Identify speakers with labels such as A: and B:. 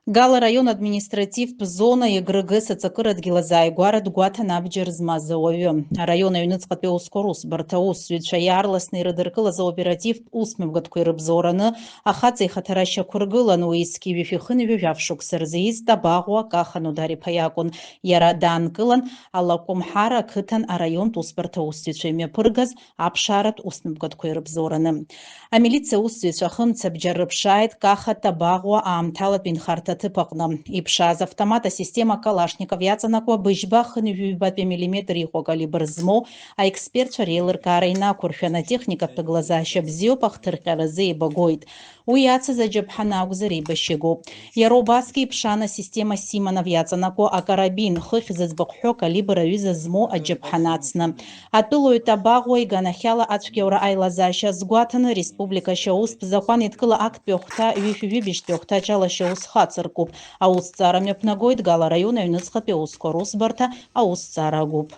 A: Гала район административ зона егрыгы сацакырат гилазай гуарат гуатан абджер змазовы. Район юныцкат пеускорус бартаус свечаярласный рыдыркылаза оператив усмевгаткой рыбзораны, ахацы хатараща кургылан уиски вифихын вивявшук сырзиз табагуа кахан удари паякун. Яра данкылан аллакумхара кытан район тусбартаус свечайме пыргаз апшарат усмевгаткой рыбзораны. А милиция усвечахын цабджаррыбшает каха табагуа амталат бинхарта тыпакна. Ипшаз автомата система Калашников яцанаква быжбах нюбатпе миллиметр его калибр змо, а эксперт шарелыр карайна курфяна техника глаза щабзио пахтыркаразы и багоид. Уяца за джабхана угзари бащего. Яробаский пшана система Симонов яцанако а карабин хыхзазбаххё калибра виза змо а джабханацна. Атылой табагуа и ганахяла ачкеура айлазаща сгуатана республика шаус захуан иткыла акт пёхта вифивибиш пёхта чала шаус хацыркуп, а ус царамя пнагоид гала района юныцха пеускорус барта, а ус царагуп.